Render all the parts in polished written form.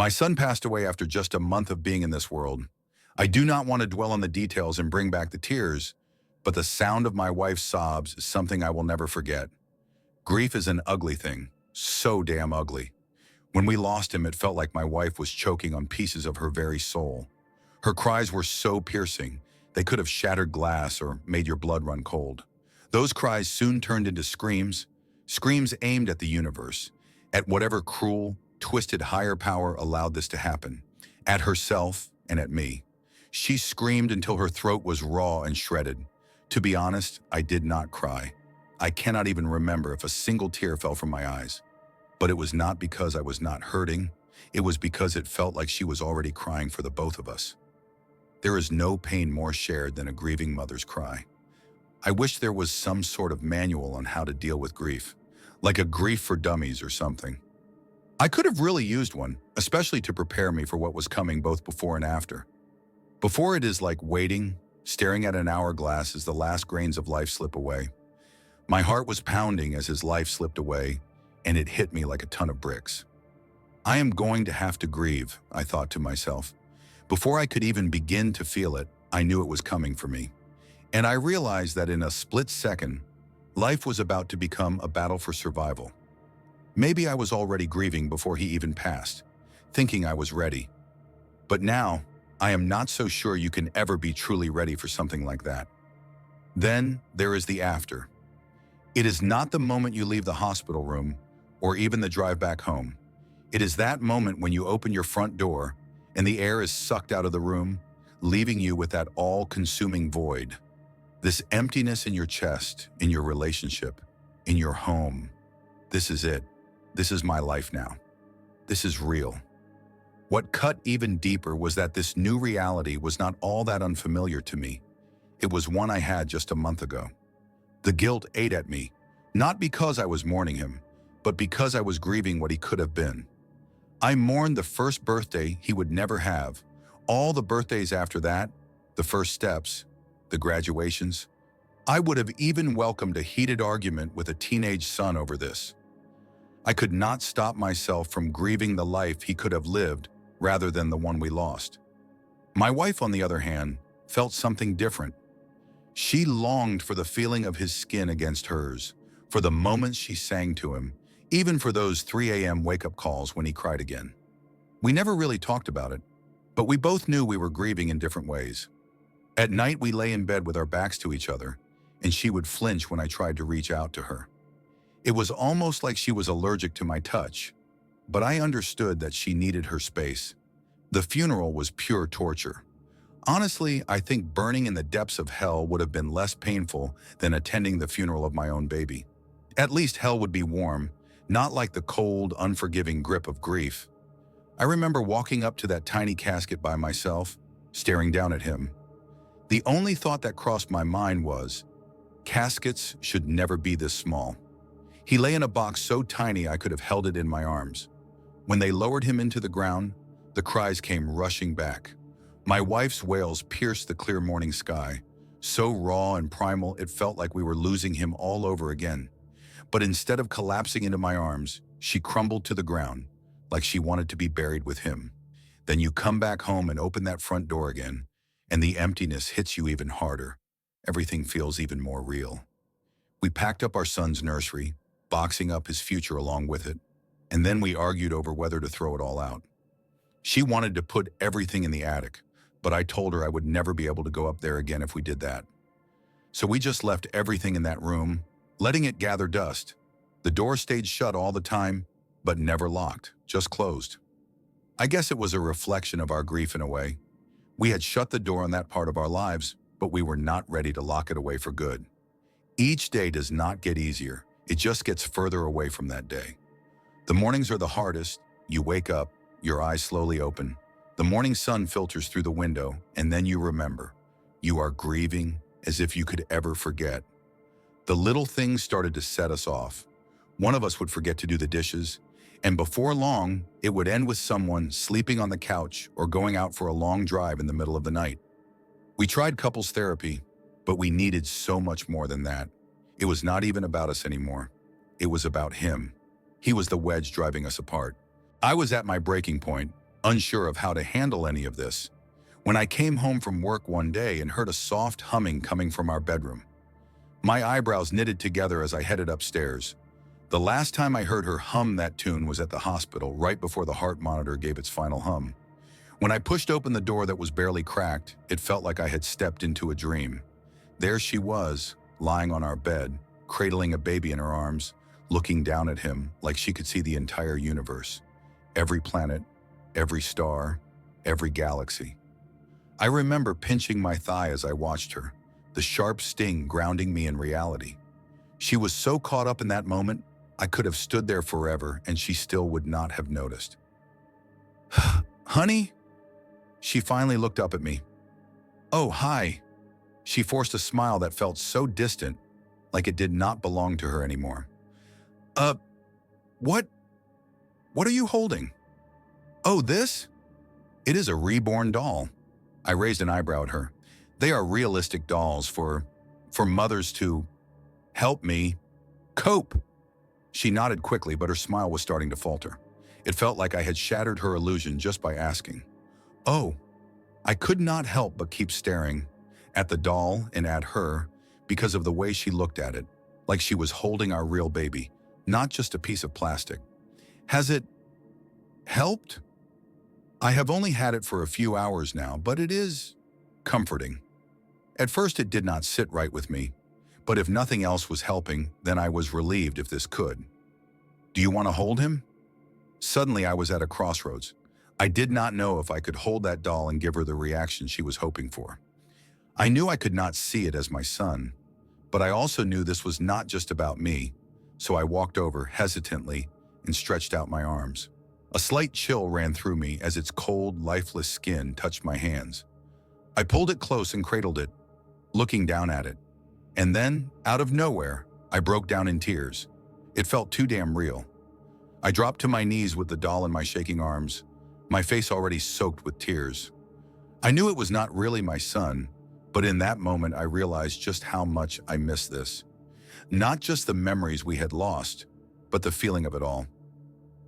My son passed away after just a month of being in this world. I do not want to dwell on the details and bring back the tears, but the sound of my wife's sobs is something I will never forget. Grief is an ugly thing, so damn ugly. When we lost him, it felt like my wife was choking on pieces of her very soul. Her cries were so piercing, they could have shattered glass or made your blood run cold. Those cries soon turned into screams, screams aimed at the universe, at whatever cruel, twisted higher power allowed this to happen, at herself and at me. She screamed until her throat was raw and shredded. To be honest, I did not cry. I cannot even remember if a single tear fell from my eyes. But it was not because I was not hurting. It was because it felt like she was already crying for the both of us. There is no pain more shared than a grieving mother's cry. I wish there was some sort of manual on how to deal with grief, like a grief for dummies or something. I could have really used one, especially to prepare me for what was coming both before and after. Before, it is like waiting, staring at an hourglass as the last grains of life slip away. My heart was pounding as his life slipped away, and it hit me like a ton of bricks. I am going to have to grieve, I thought to myself. Before I could even begin to feel it, I knew it was coming for me. And I realized that in a split second, life was about to become a battle for survival. Maybe I was already grieving before he even passed, thinking I was ready. But now, I am not so sure you can ever be truly ready for something like that. Then there is the after. It is not the moment you leave the hospital room or even the drive back home. It is that moment when you open your front door and the air is sucked out of the room, leaving you with that all-consuming void. This emptiness in your chest, in your relationship, in your home. This is it. This is my life now. This is real. What cut even deeper was that this new reality was not all that unfamiliar to me. It was one I had just a month ago. The guilt ate at me, not because I was mourning him, but because I was grieving what he could have been. I mourned the first birthday he would never have, all the birthdays after that, the first steps, the graduations. I would have even welcomed a heated argument with a teenage son over this. I could not stop myself from grieving the life he could have lived rather than the one we lost. My wife, on the other hand, felt something different. She longed for the feeling of his skin against hers, for the moments she sang to him, even for those 3 a.m. wake-up calls when he cried again. We never really talked about it, but we both knew we were grieving in different ways. At night, we lay in bed with our backs to each other, and she would flinch when I tried to reach out to her. It was almost like she was allergic to my touch, but I understood that she needed her space. The funeral was pure torture. Honestly, I think burning in the depths of hell would have been less painful than attending the funeral of my own baby. At least hell would be warm, not like the cold, unforgiving grip of grief. I remember walking up to that tiny casket by myself, staring down at him. The only thought that crossed my mind was, caskets should never be this small. He lay in a box so tiny I could have held it in my arms. When they lowered him into the ground, the cries came rushing back. My wife's wails pierced the clear morning sky, so raw and primal it felt like we were losing him all over again. But instead of collapsing into my arms, she crumbled to the ground, like she wanted to be buried with him. Then you come back home and open that front door again, and the emptiness hits you even harder. Everything feels even more real. We packed up our son's nursery, boxing up his future along with it, and then we argued over whether to throw it all out. She wanted to put everything in the attic, but I told her I would never be able to go up there again if we did that. So we just left everything in that room, letting it gather dust. The door stayed shut all the time, but never locked, just closed. I guess it was a reflection of our grief in a way. We had shut the door on that part of our lives, but we were not ready to lock it away for good. Each day does not get easier. It just gets further away from that day. The mornings are the hardest. You wake up, your eyes slowly open. The morning sun filters through the window, and then you remember. You are grieving as if you could ever forget. The little things started to set us off. One of us would forget to do the dishes, and before long, it would end with someone sleeping on the couch or going out for a long drive in the middle of the night. We tried couples therapy, but we needed so much more than that. It was not even about us anymore. It was about him. He was the wedge driving us apart. I was at my breaking point, unsure of how to handle any of this, when I came home from work one day and heard a soft humming coming from our bedroom. My eyebrows knitted together as I headed upstairs. The last time I heard her hum that tune was at the hospital, right before the heart monitor gave its final hum. When I pushed open the door that was barely cracked, it felt like I had stepped into a dream. There she was, lying on our bed, cradling a baby in her arms, looking down at him like she could see the entire universe. Every planet, every star, every galaxy. I remember pinching my thigh as I watched her, the sharp sting grounding me in reality. She was so caught up in that moment, I could have stood there forever and she still would not have noticed. "Honey?" She finally looked up at me. "Oh, hi." She forced a smile that felt so distant, like it did not belong to her anymore. What? What are you holding?" "Oh, this? It is a reborn doll." I raised an eyebrow at her. "They are realistic dolls for mothers to help me cope." She nodded quickly, but her smile was starting to falter. It felt like I had shattered her illusion just by asking. "Oh." I could not help but keep staring at the doll and at her because of the way she looked at it, like she was holding our real baby, not just a piece of plastic. "Has it helped?" "I have only had it for a few hours now, but it is comforting." At first it did not sit right with me, but if nothing else was helping, then I was relieved if this could. "Do you want to hold him?" Suddenly I was at a crossroads. I did not know if I could hold that doll and give her the reaction she was hoping for. I knew I could not see it as my son, but I also knew this was not just about me, so I walked over hesitantly and stretched out my arms. A slight chill ran through me as its cold, lifeless skin touched my hands. I pulled it close and cradled it, looking down at it. And then, out of nowhere, I broke down in tears. It felt too damn real. I dropped to my knees with the doll in my shaking arms, my face already soaked with tears. I knew it was not really my son, but in that moment I realized just how much I missed this. Not just the memories we had lost, but the feeling of it all.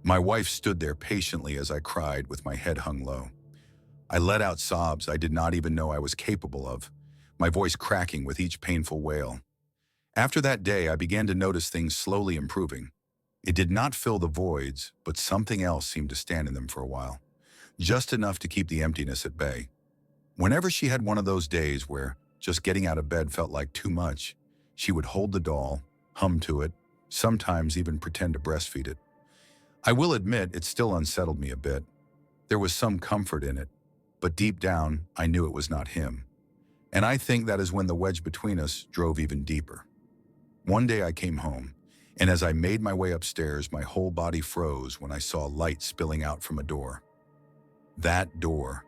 My wife stood there patiently as I cried with my head hung low. I let out sobs I did not even know I was capable of, my voice cracking with each painful wail. After that day, I began to notice things slowly improving. It did not fill the voids, but something else seemed to stand in them for a while, just enough to keep the emptiness at bay. Whenever she had one of those days where just getting out of bed felt like too much, she would hold the doll, hum to it, sometimes even pretend to breastfeed it. I will admit it still unsettled me a bit. There was some comfort in it, but deep down, I knew it was not him. And I think that is when the wedge between us drove even deeper. One day I came home, and as I made my way upstairs, my whole body froze when I saw light spilling out from a door. That door.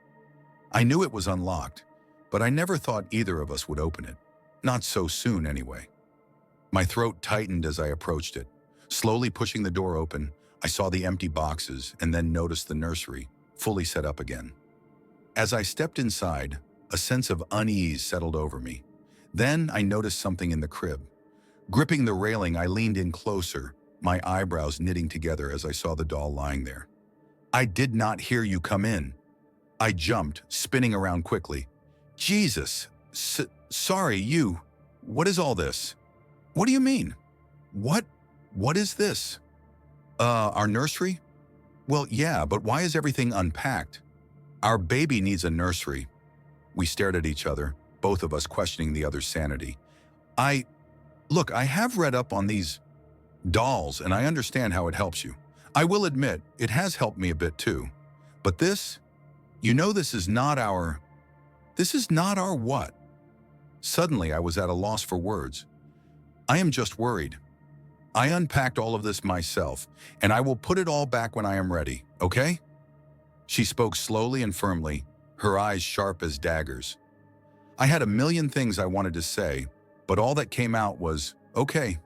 I knew it was unlocked, but I never thought either of us would open it. Not so soon, anyway. My throat tightened as I approached it. Slowly pushing the door open, I saw the empty boxes and then noticed the nursery, fully set up again. As I stepped inside, a sense of unease settled over me. Then I noticed something in the crib. Gripping the railing, I leaned in closer, my eyebrows knitting together as I saw the doll lying there. "I did not hear you come in." I jumped, spinning around quickly. "Jesus, sorry, you. What is all this?" "What do you mean? What is this?" Our nursery?" "Well, yeah, but why is everything unpacked?" "Our baby needs a nursery." We stared at each other, both of us questioning the other's sanity. Look, I have read up on these dolls, and I understand how it helps you. I will admit, it has helped me a bit too. But this? This is not our what?" Suddenly, I was at a loss for words. "I am just worried. I unpacked all of this myself, and I will put it all back when I am ready, okay?" She spoke slowly and firmly, her eyes sharp as daggers. I had a million things I wanted to say, but all that came out was, "Okay.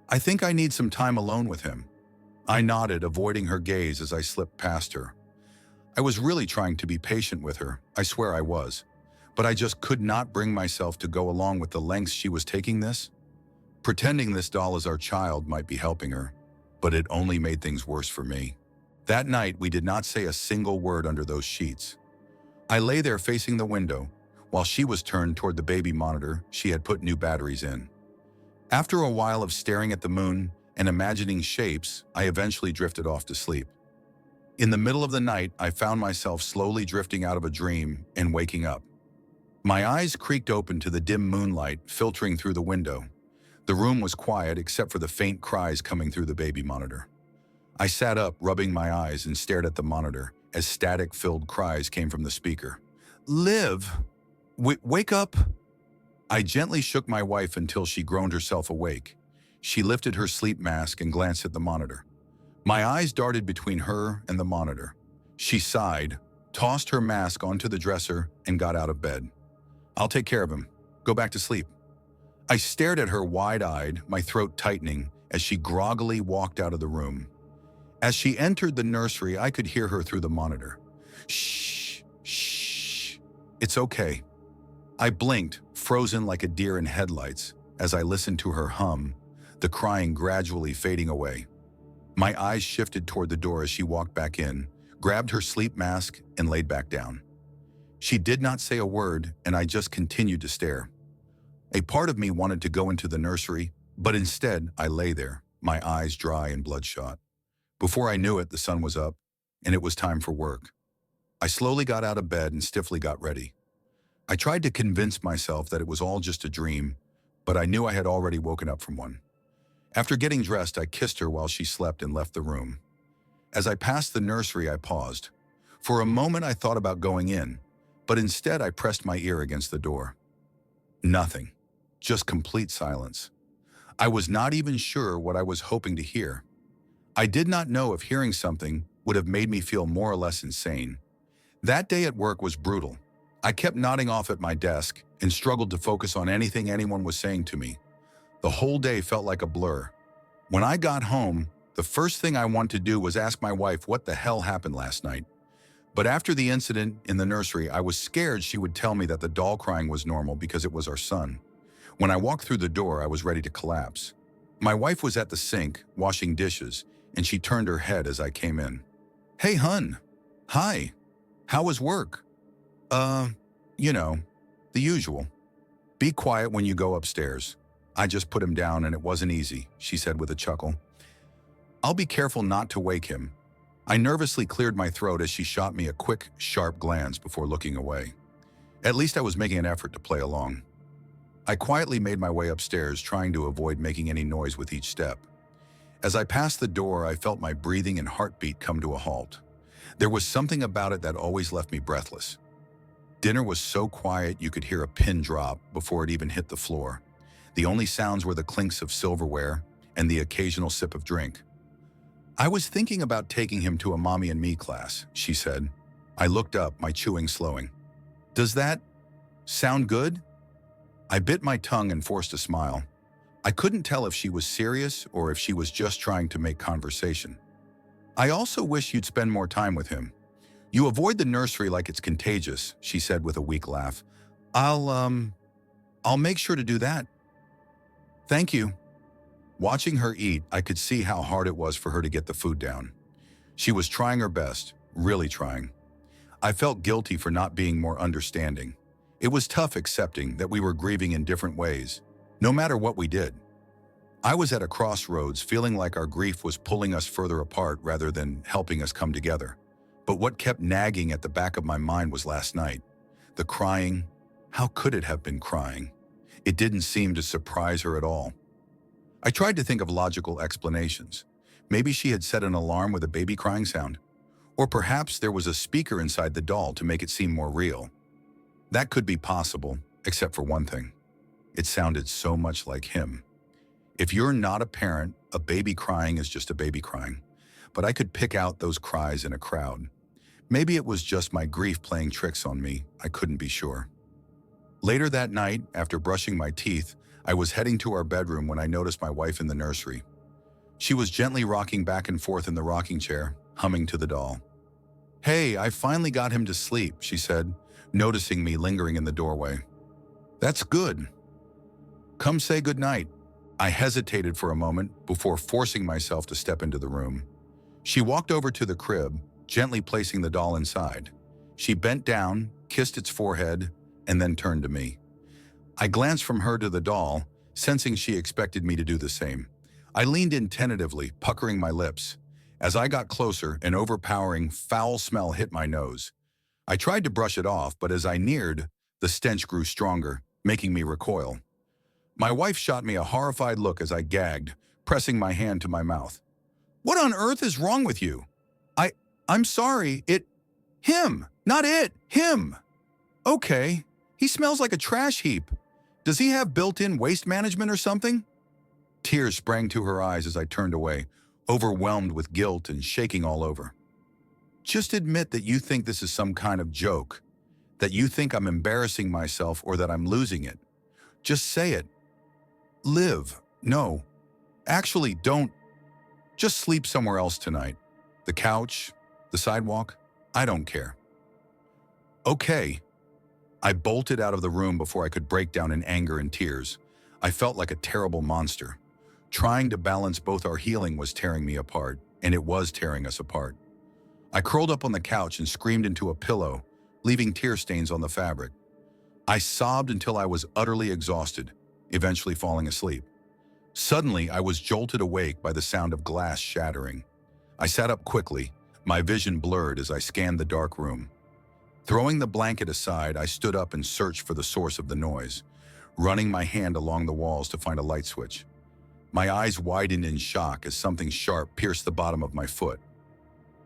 I think I need some time alone with him." I nodded, avoiding her gaze as I slipped past her. I was really trying to be patient with her, I swear I was, but I just could not bring myself to go along with the lengths she was taking this. Pretending this doll is our child might be helping her, but it only made things worse for me. That night, we did not say a single word under those sheets. I lay there facing the window, while she was turned toward the baby monitor she had put new batteries in. After a while of staring at the moon and imagining shapes, I eventually drifted off to sleep. In the middle of the night, I found myself slowly drifting out of a dream and waking up. My eyes creaked open to the dim moonlight filtering through the window. The room was quiet except for the faint cries coming through the baby monitor. I sat up, rubbing my eyes, and stared at the monitor as static-filled cries came from the speaker. "Liv! Wake up!" I gently shook my wife until she groaned herself awake. She lifted her sleep mask and glanced at the monitor. My eyes darted between her and the monitor. She sighed, tossed her mask onto the dresser, and got out of bed. "I'll take care of him. Go back to sleep." I stared at her wide-eyed, my throat tightening, as she groggily walked out of the room. As she entered the nursery, I could hear her through the monitor. "Shh, shh, it's okay." I blinked, frozen like a deer in headlights, as I listened to her hum, the crying gradually fading away. My eyes shifted toward the door as she walked back in, grabbed her sleep mask, and laid back down. She did not say a word, and I just continued to stare. A part of me wanted to go into the nursery, but instead I lay there, my eyes dry and bloodshot. Before I knew it, the sun was up, and it was time for work. I slowly got out of bed and stiffly got ready. I tried to convince myself that it was all just a dream, but I knew I had already woken up from one. After getting dressed, I kissed her while she slept and left the room. As I passed the nursery, I paused. For a moment, I thought about going in, but instead I pressed my ear against the door. Nothing. Just complete silence. I was not even sure what I was hoping to hear. I did not know if hearing something would have made me feel more or less insane. That day at work was brutal. I kept nodding off at my desk and struggled to focus on anything anyone was saying to me. The whole day felt like a blur. When I got home, the first thing I wanted to do was ask my wife what the hell happened last night. But after the incident in the nursery, I was scared she would tell me that the doll crying was normal because it was our son. When I walked through the door, I was ready to collapse. My wife was at the sink, washing dishes, and she turned her head as I came in. "Hey, hun. Hi. How was work?" The usual. "Be quiet when you go upstairs." I just put him down and it wasn't easy, she said with a chuckle. "I'll be careful not to wake him." I nervously cleared my throat as she shot me a quick, sharp glance before looking away. At least I was making an effort to play along. I quietly made my way upstairs, trying to avoid making any noise with each step. As I passed the door, I felt my breathing and heartbeat come to a halt. There was something about it that always left me breathless. Dinner was so quiet you could hear a pin drop before it even hit the floor. The only sounds were the clinks of silverware and the occasional sip of drink. "I was thinking about taking him to a mommy and me class," she said. I looked up, my chewing slowing. "Does that sound good?" I bit my tongue and forced a smile. I couldn't tell if she was serious or if she was just trying to make conversation. "I also wish you'd spend more time with him. You avoid the nursery like it's contagious," she said with a weak laugh. I'll make sure to do that." "Thank you." Watching her eat, I could see how hard it was for her to get the food down. She was trying her best, really trying. I felt guilty for not being more understanding. It was tough accepting that we were grieving in different ways, no matter what we did. I was at a crossroads, feeling like our grief was pulling us further apart rather than helping us come together. But what kept nagging at the back of my mind was last night. The crying. How could it have been crying? It didn't seem to surprise her at all. I tried to think of logical explanations. Maybe she had set an alarm with a baby crying sound. Or perhaps there was a speaker inside the doll to make it seem more real. That could be possible, except for one thing. It sounded so much like him. If you're not a parent, a baby crying is just a baby crying. But I could pick out those cries in a crowd. Maybe it was just my grief playing tricks on me. I couldn't be sure. Later that night, after brushing my teeth, I was heading to our bedroom when I noticed my wife in the nursery. She was gently rocking back and forth in the rocking chair, humming to the doll. "Hey, I finally got him to sleep," she said, noticing me lingering in the doorway. "That's good. Come say goodnight." I hesitated for a moment before forcing myself to step into the room. She walked over to the crib, gently placing the doll inside. She bent down, kissed its forehead, and then turned to me. I glanced from her to the doll, sensing she expected me to do the same. I leaned in tentatively, puckering my lips. As I got closer, an overpowering, foul smell hit my nose. I tried to brush it off, but as I neared, the stench grew stronger, making me recoil. My wife shot me a horrified look as I gagged, pressing my hand to my mouth. "What on earth is wrong with you?" I'm sorry, him, not it, him. Okay, he smells like a trash heap. Does he have built-in waste management or something? Tears sprang to her eyes as I turned away, overwhelmed with guilt and shaking all over. Just admit that you think this is some kind of joke, that you think I'm embarrassing myself or that I'm losing it. Just say it. Liv, no. Actually, don't. Just sleep somewhere else tonight. The couch, the sidewalk, I don't care. Okay. I bolted out of the room before I could break down in anger and tears. I felt like a terrible monster. Trying to balance both our healing was tearing me apart, and it was tearing us apart. I curled up on the couch and screamed into a pillow, leaving tear stains on the fabric. I sobbed until I was utterly exhausted, eventually falling asleep. Suddenly, I was jolted awake by the sound of glass shattering. I sat up quickly, my vision blurred as I scanned the dark room. Throwing the blanket aside, I stood up and searched for the source of the noise, running my hand along the walls to find a light switch. My eyes widened in shock as something sharp pierced the bottom of my foot.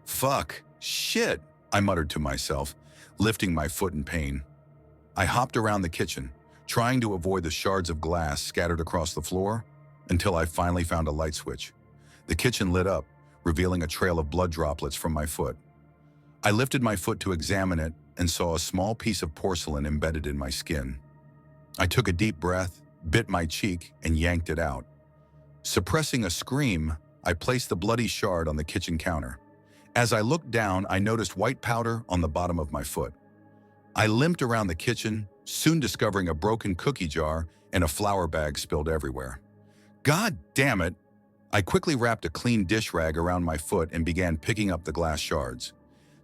Fuck, shit, I muttered to myself, lifting my foot in pain. I hopped around the kitchen, trying to avoid the shards of glass scattered across the floor, until I finally found a light switch. The kitchen lit up, revealing a trail of blood droplets from my foot. I lifted my foot to examine it and saw a small piece of porcelain embedded in my skin. I took a deep breath, bit my cheek, and yanked it out. Suppressing a scream, I placed the bloody shard on the kitchen counter. As I looked down, I noticed white powder on the bottom of my foot. I limped around the kitchen, soon discovering a broken cookie jar and a flour bag spilled everywhere. God damn it! I quickly wrapped a clean dish rag around my foot and began picking up the glass shards.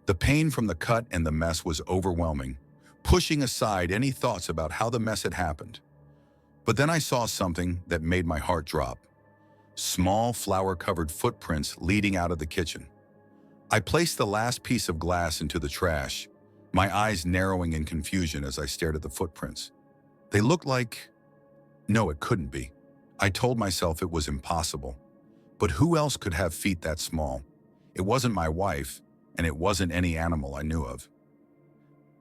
The pain from the cut and the mess was overwhelming, pushing aside any thoughts about how the mess had happened. But then I saw something that made my heart drop. Small flour-covered footprints leading out of the kitchen. I placed the last piece of glass into the trash, my eyes narrowing in confusion as I stared at the footprints. They looked like... No, it couldn't be. I told myself it was impossible. But who else could have feet that small? It wasn't my wife, and it wasn't any animal I knew of.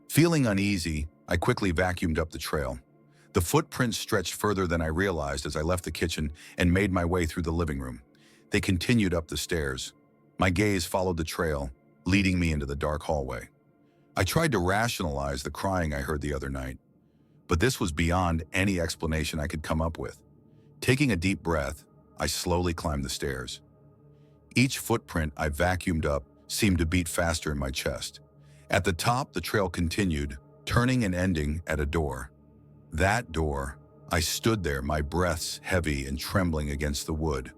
Feeling uneasy, I quickly vacuumed up the trail. The footprints stretched further than I realized as I left the kitchen and made my way through the living room. They continued up the stairs. My gaze followed the trail, leading me into the dark hallway. I tried to rationalize the crying I heard the other night, but this was beyond any explanation I could come up with. Taking a deep breath, I slowly climbed the stairs. Each footprint I vacuumed up seemed to beat faster in my chest. At the top, the trail continued, turning and ending at a door. That door, I stood there, my breaths heavy and trembling against the wood.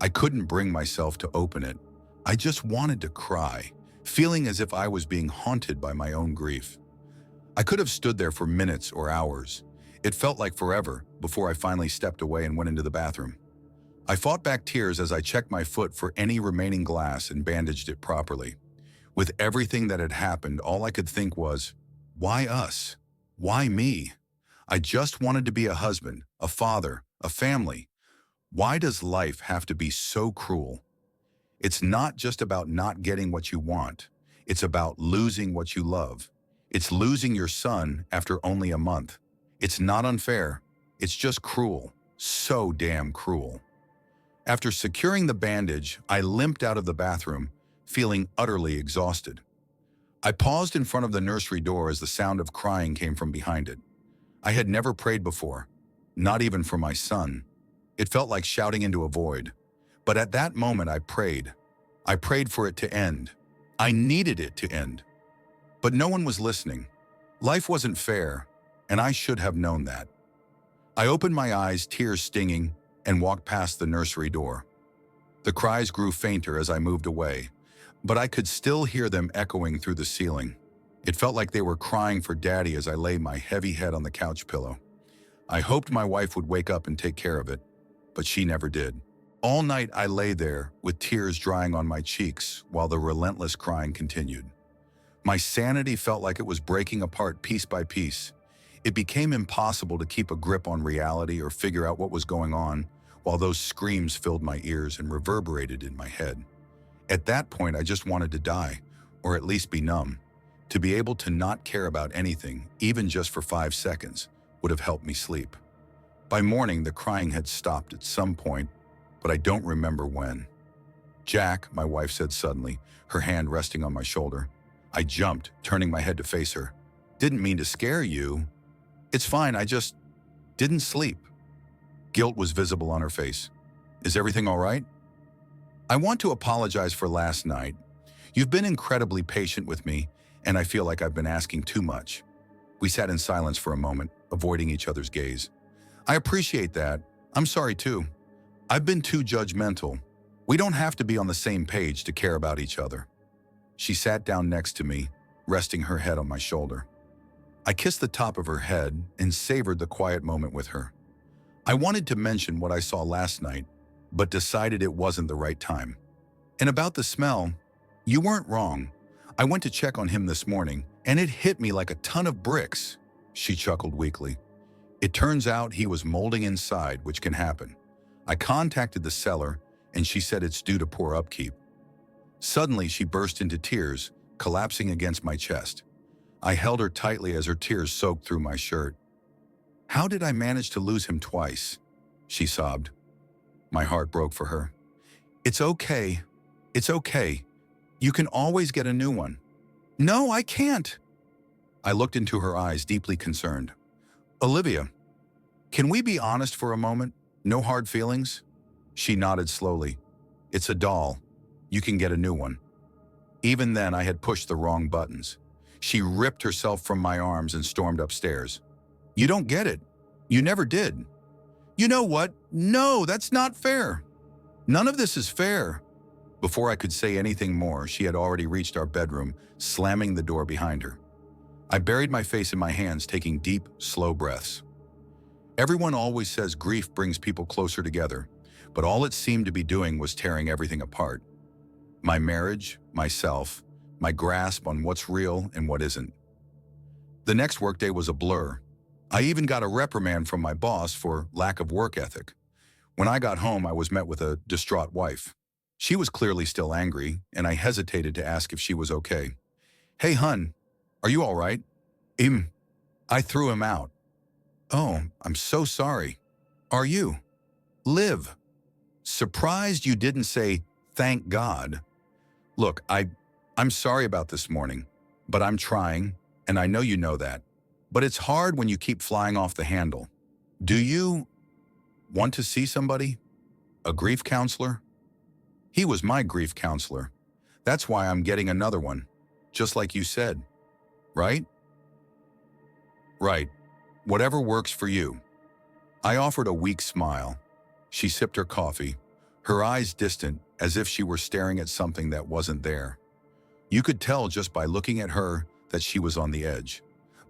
I couldn't bring myself to open it. I just wanted to cry, feeling as if I was being haunted by my own grief. I could have stood there for minutes or hours. It felt like forever before I finally stepped away and went into the bathroom. I fought back tears as I checked my foot for any remaining glass and bandaged it properly. With everything that had happened, all I could think was, why us? Why me? I just wanted to be a husband, a father, a family. Why does life have to be so cruel? It's not just about not getting what you want. It's about losing what you love. It's losing your son after only a month. It's not unfair. It's just cruel. So damn cruel. After securing the bandage, I limped out of the bathroom, feeling utterly exhausted. I paused in front of the nursery door as the sound of crying came from behind it. I had never prayed before, not even for my son. It felt like shouting into a void. But at that moment I prayed. I prayed for it to end. I needed it to end. But no one was listening. Life wasn't fair, and I should have known that. I opened my eyes, tears stinging, and walked past the nursery door. The cries grew fainter as I moved away, but I could still hear them echoing through the ceiling. It felt like they were crying for Daddy as I lay my heavy head on the couch pillow. I hoped my wife would wake up and take care of it, but she never did. All night I lay there with tears drying on my cheeks while the relentless crying continued. My sanity felt like it was breaking apart piece by piece. It became impossible to keep a grip on reality or figure out what was going on while those screams filled my ears and reverberated in my head. At that point, I just wanted to die, or at least be numb. To be able to not care about anything, even just for 5 seconds, would have helped me sleep. By morning, the crying had stopped at some point, but I don't remember when. "Jack," my wife said suddenly, her hand resting on my shoulder. I jumped, turning my head to face her. "Didn't mean to scare you. It's fine, I just didn't sleep." Guilt was visible on her face. "Is everything all right?" "I want to apologize for last night. You've been incredibly patient with me, and I feel like I've been asking too much." We sat in silence for a moment, avoiding each other's gaze. "I appreciate that. I'm sorry too. I've been too judgmental. We don't have to be on the same page to care about each other." She sat down next to me, resting her head on my shoulder. I kissed the top of her head and savored the quiet moment with her. I wanted to mention what I saw last night, but decided it wasn't the right time. "And about the smell, you weren't wrong. I went to check on him this morning, and it hit me like a ton of bricks." She chuckled weakly. "It turns out he was molding inside, which can happen. I contacted the seller, and she said it's due to poor upkeep." Suddenly, she burst into tears, collapsing against my chest. I held her tightly as her tears soaked through my shirt. "How did I manage to lose him twice?" she sobbed. My heart broke for her. "It's okay. It's okay. You can always get a new one." "No, I can't." I looked into her eyes, deeply concerned. "Olivia, can we be honest for a moment? No hard feelings?" She nodded slowly. "It's a doll. You can get a new one." Even then, I had pushed the wrong buttons. She ripped herself from my arms and stormed upstairs. "You don't get it. You never did." "You know what? No, that's not fair. None of this is fair." Before I could say anything more, she had already reached our bedroom, slamming the door behind her. I buried my face in my hands, taking deep, slow breaths. Everyone always says grief brings people closer together, but all it seemed to be doing was tearing everything apart. My marriage, myself, my grasp on what's real and what isn't. The next workday was a blur. I even got a reprimand from my boss for lack of work ethic. When I got home, I was met with a distraught wife. She was clearly still angry, and I hesitated to ask if she was okay. "Hey, hun, are you all right?" I threw him out. "Oh, I'm so sorry. Are you?" "Liv." "Surprised you didn't say, 'Thank God.'" "Look, I'm sorry about this morning, but I'm trying, and I know you know that. But it's hard when you keep flying off the handle. Do you want to see somebody? A grief counselor?" He was my grief counselor. That's why I'm getting another one, just like you said. Right? Right. Whatever works for you. I offered a weak smile. She sipped her coffee, her eyes distant, as if she were staring at something that wasn't there. You could tell just by looking at her that she was on the edge.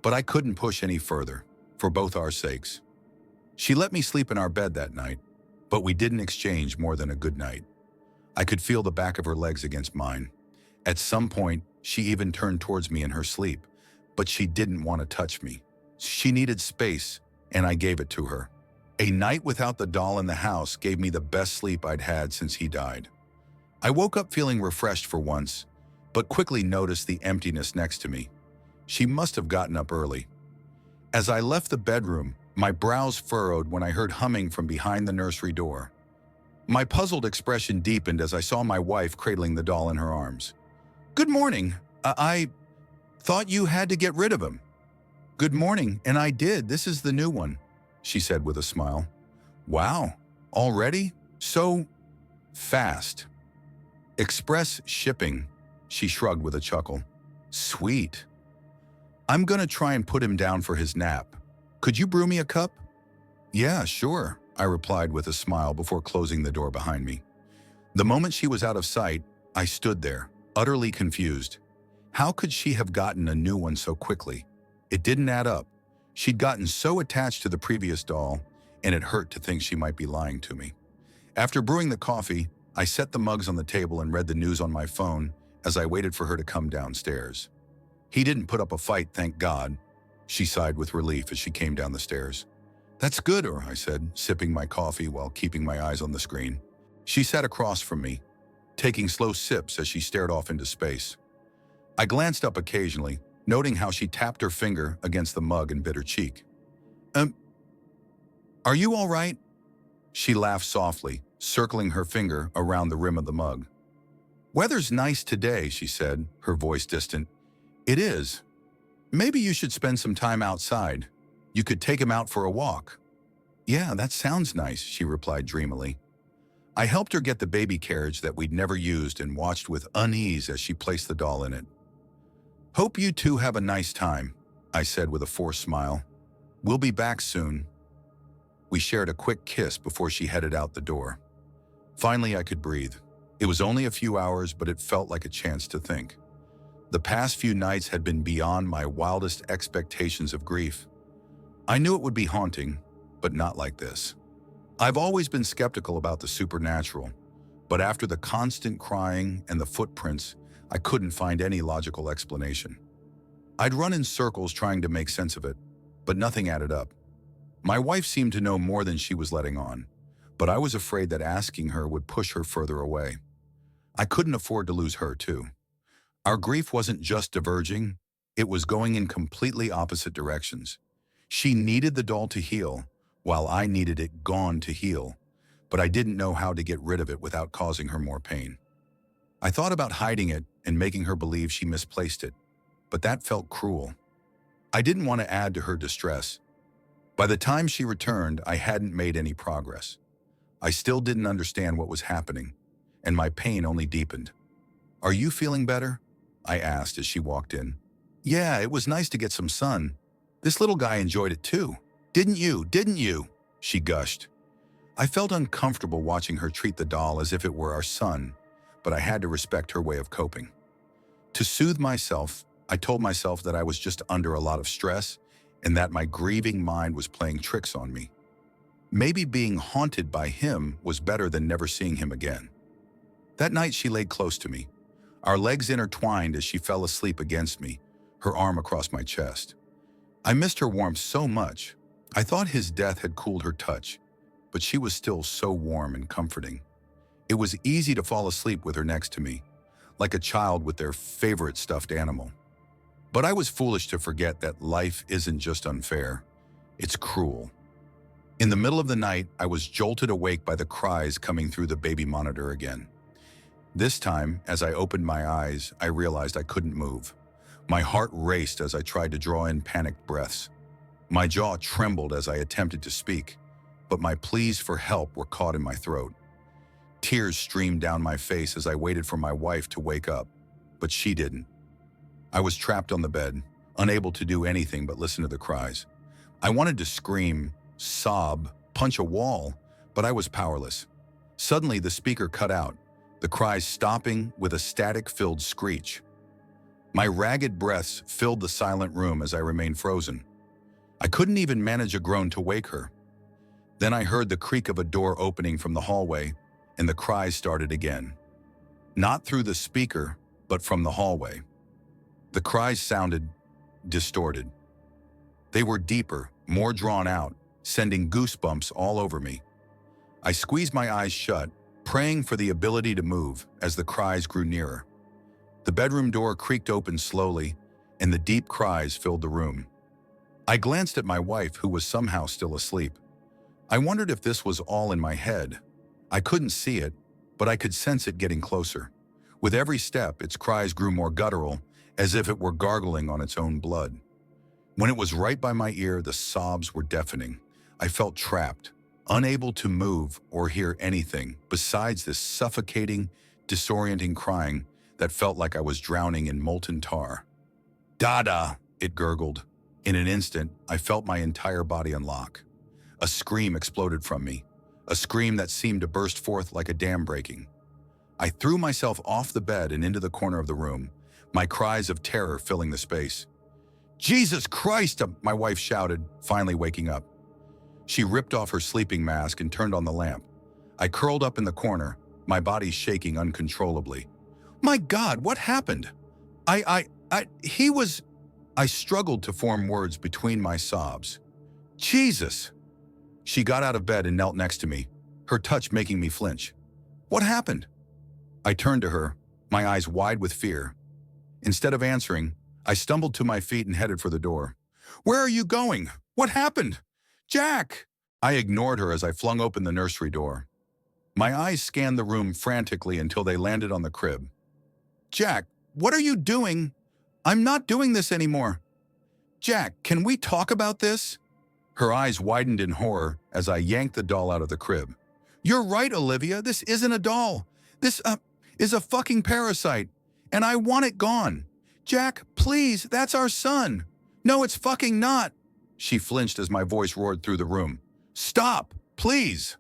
But I couldn't push any further, for both our sakes. She let me sleep in our bed that night, but we didn't exchange more than a good night. I could feel the back of her legs against mine. At some point, she even turned towards me in her sleep, but she didn't want to touch me. She needed space, and I gave it to her. A night without the doll in the house gave me the best sleep I'd had since he died. I woke up feeling refreshed for once, but quickly noticed the emptiness next to me. She must have gotten up early. As I left the bedroom, my brows furrowed when I heard humming from behind the nursery door. My puzzled expression deepened as I saw my wife cradling the doll in her arms. "Good morning. I thought you had to get rid of him." "Good morning, and I did. This is the new one," she said with a smile. "Wow, already? So fast." "Express shipping," she shrugged with a chuckle. "Sweet. I'm gonna try and put him down for his nap. Could you brew me a cup?" "Yeah, sure," I replied with a smile before closing the door behind me. The moment she was out of sight, I stood there, utterly confused. How could she have gotten a new one so quickly? It didn't add up. She'd gotten so attached to the previous doll, and it hurt to think she might be lying to me. After brewing the coffee, I set the mugs on the table and read the news on my phone as I waited for her to come downstairs. He didn't put up a fight, thank God. She sighed with relief as she came down the stairs. That's good, I said, sipping my coffee while keeping my eyes on the screen. She sat across from me, taking slow sips as she stared off into space. I glanced up occasionally, noting how she tapped her finger against the mug and bit her cheek. Are you all right? She laughed softly, circling her finger around the rim of the mug. Weather's nice today, she said, her voice distant. It is. Maybe you should spend some time outside. You could take him out for a walk. Yeah, that sounds nice, she replied dreamily. I helped her get the baby carriage that we'd never used and watched with unease as she placed the doll in it. Hope you two have a nice time, I said with a forced smile. We'll be back soon. We shared a quick kiss before she headed out the door. Finally, I could breathe. It was only a few hours, but it felt like a chance to think. The past few nights had been beyond my wildest expectations of grief. I knew it would be haunting, but not like this. I've always been skeptical about the supernatural, but after the constant crying and the footprints, I couldn't find any logical explanation. I'd run in circles trying to make sense of it, but nothing added up. My wife seemed to know more than she was letting on, but I was afraid that asking her would push her further away. I couldn't afford to lose her, too. Our grief wasn't just diverging, it was going in completely opposite directions. She needed the doll to heal, while I needed it gone to heal, but I didn't know how to get rid of it without causing her more pain. I thought about hiding it and making her believe she misplaced it, but that felt cruel. I didn't want to add to her distress. By the time she returned, I hadn't made any progress. I still didn't understand what was happening, and my pain only deepened. Are you feeling better? I asked as she walked in. Yeah, it was nice to get some sun. This little guy enjoyed it too. Didn't you? She gushed. I felt uncomfortable watching her treat the doll as if it were our son, but I had to respect her way of coping. To soothe myself, I told myself that I was just under a lot of stress and that my grieving mind was playing tricks on me. Maybe being haunted by him was better than never seeing him again. That night she laid close to me, our legs intertwined as she fell asleep against me, her arm across my chest. I missed her warmth so much. I thought his death had cooled her touch, but she was still so warm and comforting. It was easy to fall asleep with her next to me, like a child with their favorite stuffed animal. But I was foolish to forget that life isn't just unfair, it's cruel. In the middle of the night, I was jolted awake by the cries coming through the baby monitor again. This time, as I opened my eyes, I realized I couldn't move. My heart raced as I tried to draw in panicked breaths. My jaw trembled as I attempted to speak, but my pleas for help were caught in my throat. Tears streamed down my face as I waited for my wife to wake up, but she didn't. I was trapped on the bed, unable to do anything but listen to the cries. I wanted to scream, sob, punch a wall, but I was powerless. Suddenly, the speaker cut out, the cries stopping with a static-filled screech. My ragged breaths filled the silent room as I remained frozen. I couldn't even manage a groan to wake her. Then I heard the creak of a door opening from the hallway, and the cries started again. Not through the speaker, but from the hallway. The cries sounded distorted. They were deeper, more drawn out, sending goosebumps all over me. I squeezed my eyes shut, praying for the ability to move as the cries grew nearer. The bedroom door creaked open slowly, and the deep cries filled the room. I glanced at my wife, who was somehow still asleep. I wondered if this was all in my head. I couldn't see it, but I could sense it getting closer. With every step, its cries grew more guttural, as if it were gargling on its own blood. When it was right by my ear, the sobs were deafening. I felt trapped, unable to move or hear anything besides this suffocating, disorienting crying that felt like I was drowning in molten tar. "Dada!" it gurgled. In an instant, I felt my entire body unlock. A scream exploded from me, a scream that seemed to burst forth like a dam breaking. I threw myself off the bed and into the corner of the room, my cries of terror filling the space. "Jesus Christ!" my wife shouted, finally waking up. She ripped off her sleeping mask and turned on the lamp. I curled up in the corner, my body shaking uncontrollably. "My God, what happened? He was..." I struggled to form words between my sobs. "Jesus!" She got out of bed and knelt next to me, her touch making me flinch. "What happened?" I turned to her, my eyes wide with fear. Instead of answering, I stumbled to my feet and headed for the door. "Where are you going? What happened? Jack!" I ignored her as I flung open the nursery door. My eyes scanned the room frantically until they landed on the crib. "Jack, what are you doing? I'm not doing this anymore. Jack, can we talk about this?" Her eyes widened in horror as I yanked the doll out of the crib. "You're right, Olivia, this isn't a doll. This, is a fucking parasite, and I want it gone. Jack, please, that's our son. No, it's fucking not." She flinched as my voice roared through the room. "Stop, please."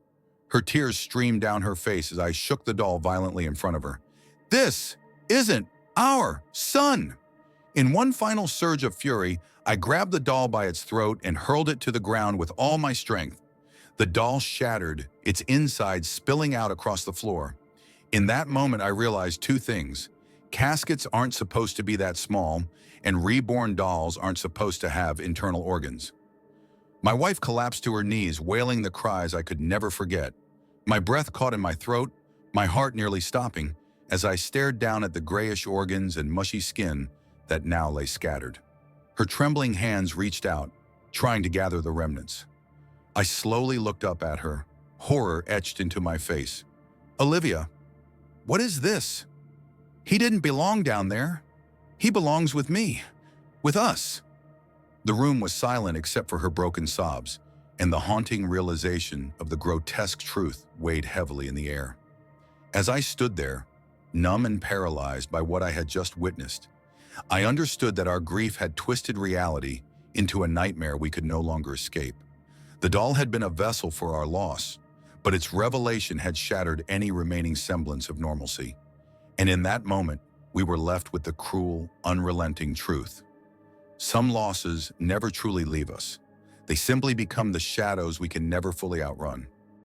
Her tears streamed down her face as I shook the doll violently in front of her. "This isn't our son." In one final surge of fury, I grabbed the doll by its throat and hurled it to the ground with all my strength. The doll shattered, its insides spilling out across the floor. In that moment, I realized two things. Caskets aren't supposed to be that small, and reborn dolls aren't supposed to have internal organs. My wife collapsed to her knees, wailing the cries I could never forget. My breath caught in my throat, my heart nearly stopping, as I stared down at the grayish organs and mushy skin that now lay scattered. Her trembling hands reached out, trying to gather the remnants. I slowly looked up at her, horror etched into my face. "Olivia, what is this? He didn't belong down there. He belongs with me, with us." The room was silent except for her broken sobs, and the haunting realization of the grotesque truth weighed heavily in the air. As I stood there, numb and paralyzed by what I had just witnessed, I understood that our grief had twisted reality into a nightmare we could no longer escape. The doll had been a vessel for our loss, but its revelation had shattered any remaining semblance of normalcy. And in that moment, we were left with the cruel, unrelenting truth. Some losses never truly leave us. They simply become the shadows we can never fully outrun.